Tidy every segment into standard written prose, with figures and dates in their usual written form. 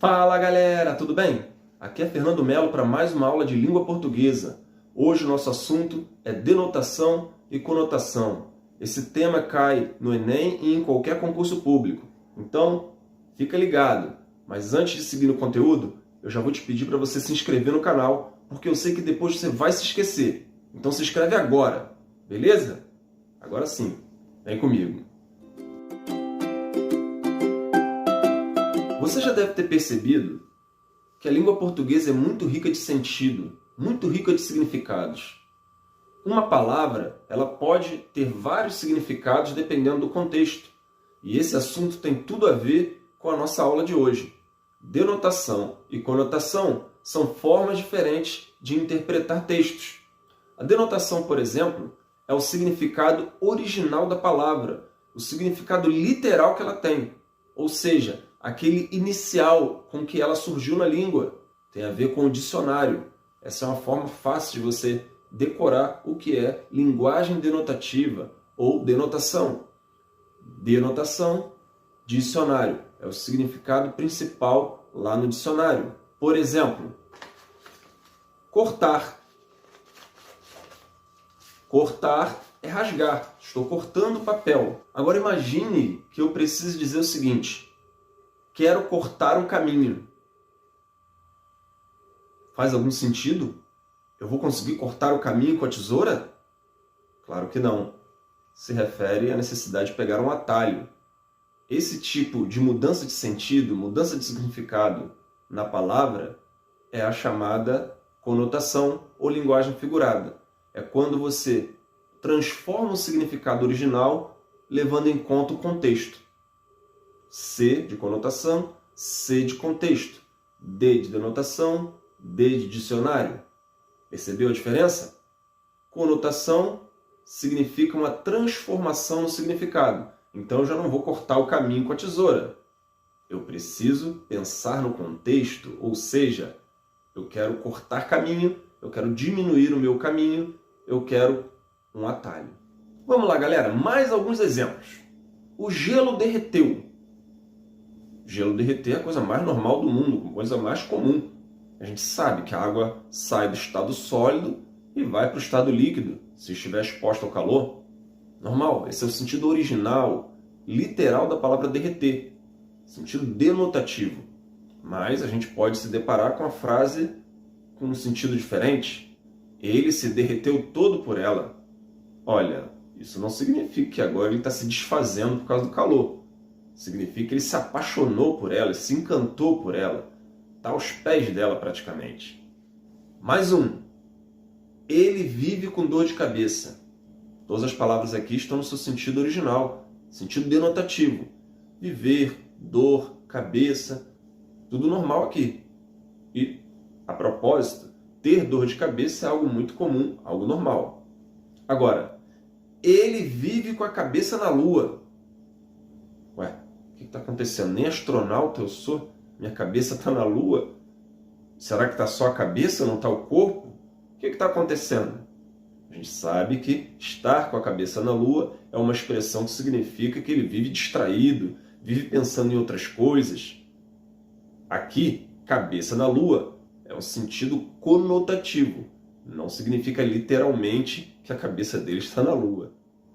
Fala galera, tudo bem? Aqui é Fernando Melo para mais uma aula de língua portuguesa. Hoje o nosso assunto é denotação e conotação. Esse tema cai no Enem e em qualquer concurso público. Então, fica ligado. Mas antes de seguir no conteúdo, eu já vou te pedir para você se inscrever no canal, porque eu sei que depois você vai se esquecer. Então se inscreve agora, beleza? Agora sim, vem comigo. Você já deve ter percebido que a língua portuguesa é muito rica de sentido, muito rica de significados. Uma palavra, ela pode ter vários significados dependendo do contexto. E esse assunto tem tudo a ver com a nossa aula de hoje. Denotação e conotação são formas diferentes de interpretar textos. A denotação, por exemplo, é o significado original da palavra, o significado literal que ela tem, ou seja, aquele inicial com que ela surgiu na língua. Tem a ver com o dicionário. Essa é uma forma fácil de você decorar o que é linguagem denotativa ou denotação. Denotação, dicionário. É o significado principal lá no dicionário. Por exemplo, cortar. Cortar é rasgar. Estou cortando o papel. Agora imagine que eu preciso dizer o seguinte: quero cortar um caminho. Faz algum sentido? Eu vou conseguir cortar o caminho com a tesoura? Claro que não. Se refere à necessidade de pegar um atalho. Esse tipo de mudança de sentido, mudança de significado na palavra é a chamada conotação ou linguagem figurada. É quando você transforma o significado original levando em conta o contexto. C de conotação, C de contexto, D de denotação, D de dicionário. Percebeu a diferença? Conotação significa uma transformação no significado. Então eu já não vou cortar o caminho com a tesoura. Eu preciso pensar no contexto, ou seja, eu quero cortar caminho, eu quero diminuir o meu caminho, eu quero um atalho. Vamos lá, galera, mais alguns exemplos. O gelo derreteu. Gelo derreter é a coisa mais normal do mundo, a coisa mais comum. A gente sabe que a água sai do estado sólido e vai para o estado líquido, se estiver exposta ao calor. Normal, esse é o sentido original, literal da palavra derreter, sentido denotativo. Mas a gente pode se deparar com a frase com um sentido diferente. Ele se derreteu todo por ela. Olha, isso não significa que agora ele está se desfazendo por causa do calor. Significa que ele se apaixonou por ela, se encantou por ela. Está aos pés dela praticamente. Mais um. Ele vive com dor de cabeça. Todas as palavras aqui estão no seu sentido original, sentido denotativo. Viver, dor, cabeça, tudo normal aqui. E, a propósito, ter dor de cabeça é algo muito comum, algo normal. Agora, ele vive com a cabeça na lua. Ué, o que está acontecendo? Nem astronauta eu sou, minha cabeça está na lua. Será que está só a cabeça, não está o corpo? O que está acontecendo? A gente sabe que estar com a cabeça na lua é uma expressão que significa que ele vive distraído, vive pensando em outras coisas. Aqui, cabeça na lua é um sentido conotativo. Não significa literalmente que a cabeça dele está na lua.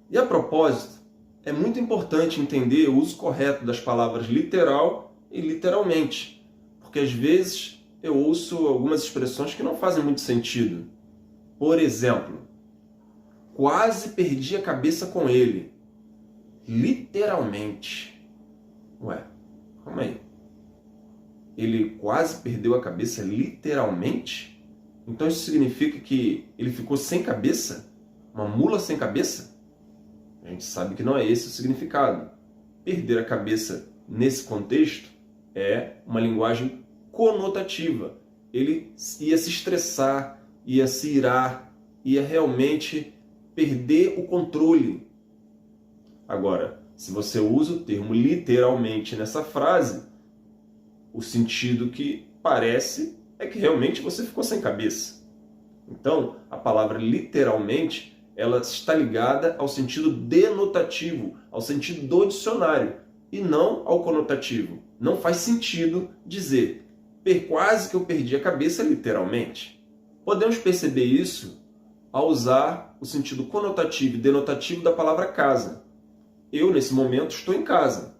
E a propósito, é muito importante entender o uso correto das palavras literal e literalmente, porque às vezes eu ouço algumas expressões que não fazem muito sentido. Por exemplo, quase perdi a cabeça com ele. Literalmente. Ué, calma aí. Ele quase perdeu a cabeça literalmente? Então isso significa que ele ficou sem cabeça? Uma mula sem cabeça? A gente sabe que não é esse o significado. Perder a cabeça nesse contexto é uma linguagem conotativa. Ele ia se estressar, ia se irar, ia realmente perder o controle. Agora, se você usa o termo literalmente nessa frase, o sentido que parece é que realmente você ficou sem cabeça. Então, a palavra literalmente, ela está ligada ao sentido denotativo, ao sentido do dicionário. e não ao conotativo. Não faz sentido dizer quase que eu perdi a cabeça literalmente. Podemos perceber isso ao usar o sentido conotativo e denotativo da palavra casa. Eu, nesse momento, estou em casa.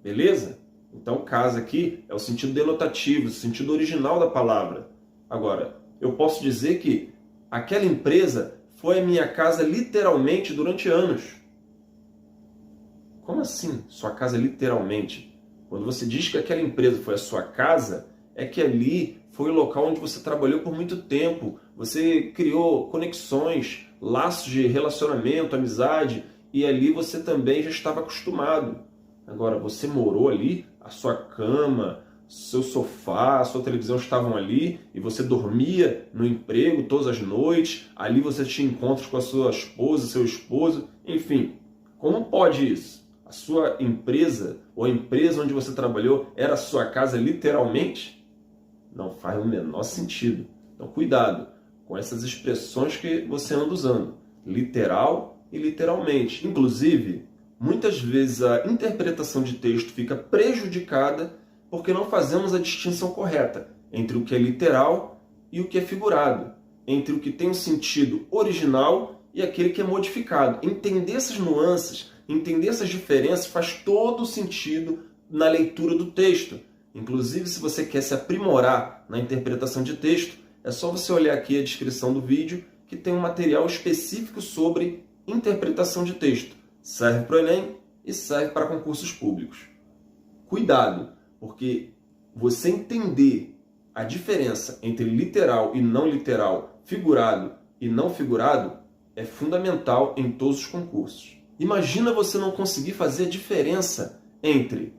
Beleza? Então, casa aqui é o sentido denotativo, o sentido original da palavra. Agora, eu posso dizer que aquela empresa foi a minha casa literalmente durante anos. Como assim, sua casa literalmente? Quando você diz que aquela empresa foi a sua casa, é que ali foi o local onde você trabalhou por muito tempo, você criou conexões, laços de relacionamento, amizade, e ali você também já estava acostumado. Agora, você morou ali, a sua cama, seu sofá, a sua televisão estavam ali, e você dormia no emprego todas as noites, ali você tinha encontros com a sua esposa, seu esposo, enfim. Como pode isso? A sua empresa, ou a empresa onde você trabalhou, era a sua casa literalmente? Não faz o menor sentido. Então, cuidado com essas expressões que você anda usando. Literal e literalmente. Inclusive, muitas vezes a interpretação de texto fica prejudicada porque não fazemos a distinção correta entre o que é literal e o que é figurado, entre o que tem um sentido original e aquele que é modificado. Entender essas nuances, entender essas diferenças faz todo o sentido na leitura do texto. Inclusive, se você quer se aprimorar na interpretação de texto, é só você olhar aqui a descrição do vídeo que tem um material específico sobre interpretação de texto. Serve para o Enem e serve para concursos públicos. Cuidado, porque você entender a diferença entre literal e não literal, figurado e não figurado, é fundamental em todos os concursos. Imagina você não conseguir fazer a diferença entre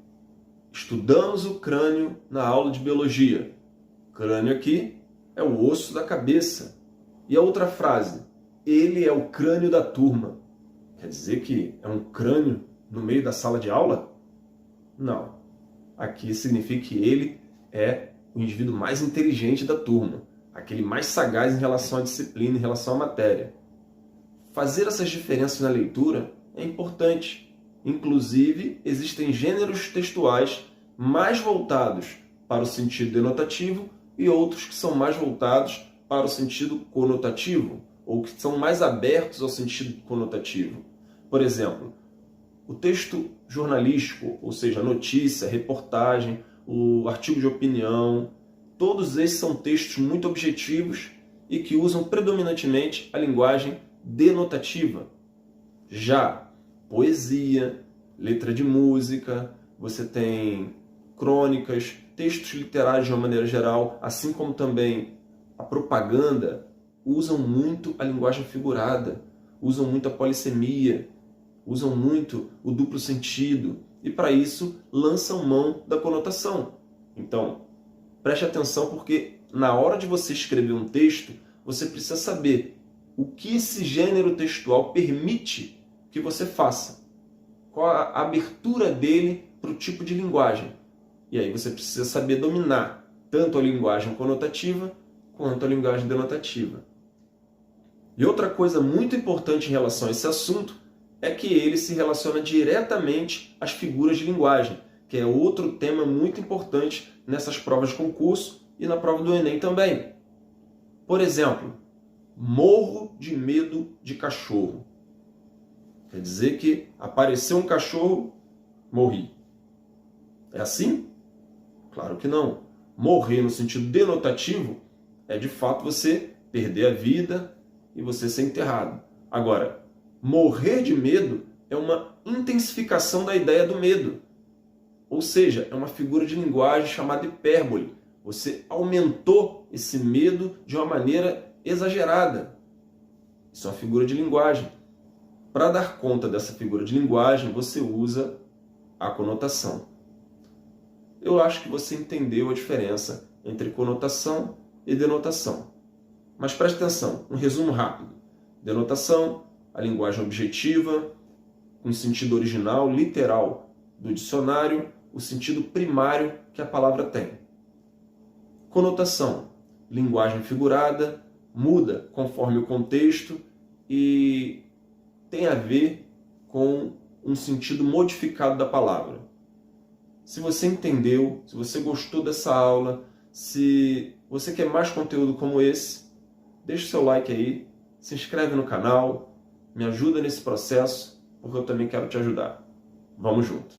estudamos o crânio na aula de biologia. Crânio aqui é o osso da cabeça. E a outra frase, ele é o crânio da turma. Quer dizer que é um crânio no meio da sala de aula? Não. Aqui significa que ele é o indivíduo mais inteligente da turma, aquele mais sagaz em relação à disciplina, em relação à matéria. Fazer essas diferenças na leitura é importante. Inclusive, existem gêneros textuais mais voltados para o sentido denotativo e outros que são mais voltados para o sentido conotativo, ou que são mais abertos ao sentido conotativo. Por exemplo, o texto jornalístico, ou seja, notícia, reportagem, o artigo de opinião, todos esses são textos muito objetivos e que usam predominantemente a linguagem denotativa. Já poesia, letra de música, você tem crônicas, textos literários de uma maneira geral, assim como também a propaganda, usam muito a linguagem figurada, usam muito a polissemia, usam muito o duplo sentido e, para isso, lançam mão da conotação. Então, preste atenção porque na hora de você escrever um texto, você precisa saber o que esse gênero textual permite que você faça. Qual a abertura dele para o tipo de linguagem. E aí você precisa saber dominar tanto a linguagem conotativa quanto a linguagem denotativa. E outra coisa muito importante em relação a esse assunto é que ele se relaciona diretamente às figuras de linguagem, que é outro tema muito importante nessas provas de concurso e na prova do Enem também. Por exemplo, morro de medo de cachorro. Quer dizer que apareceu um cachorro, morri. É assim? Claro que não. Morrer no sentido denotativo é de fato você perder a vida e você ser enterrado. Agora, morrer de medo é uma intensificação da ideia do medo. Ou seja, é uma figura de linguagem chamada hipérbole. Você aumentou esse medo de uma maneira exagerada. Isso é uma figura de linguagem. Para dar conta dessa figura de linguagem, você usa a conotação. Eu acho que você entendeu a diferença entre conotação e denotação. Mas preste atenção, um resumo rápido. Denotação, a linguagem objetiva, com sentido original, literal do dicionário, o sentido primário que a palavra tem. Conotação, linguagem figurada, muda conforme o contexto e tem a ver com um sentido modificado da palavra. Se você entendeu, se você gostou dessa aula, se você quer mais conteúdo como esse, deixa o seu like aí, se inscreve no canal, me ajuda nesse processo, porque eu também quero te ajudar. Vamos junto!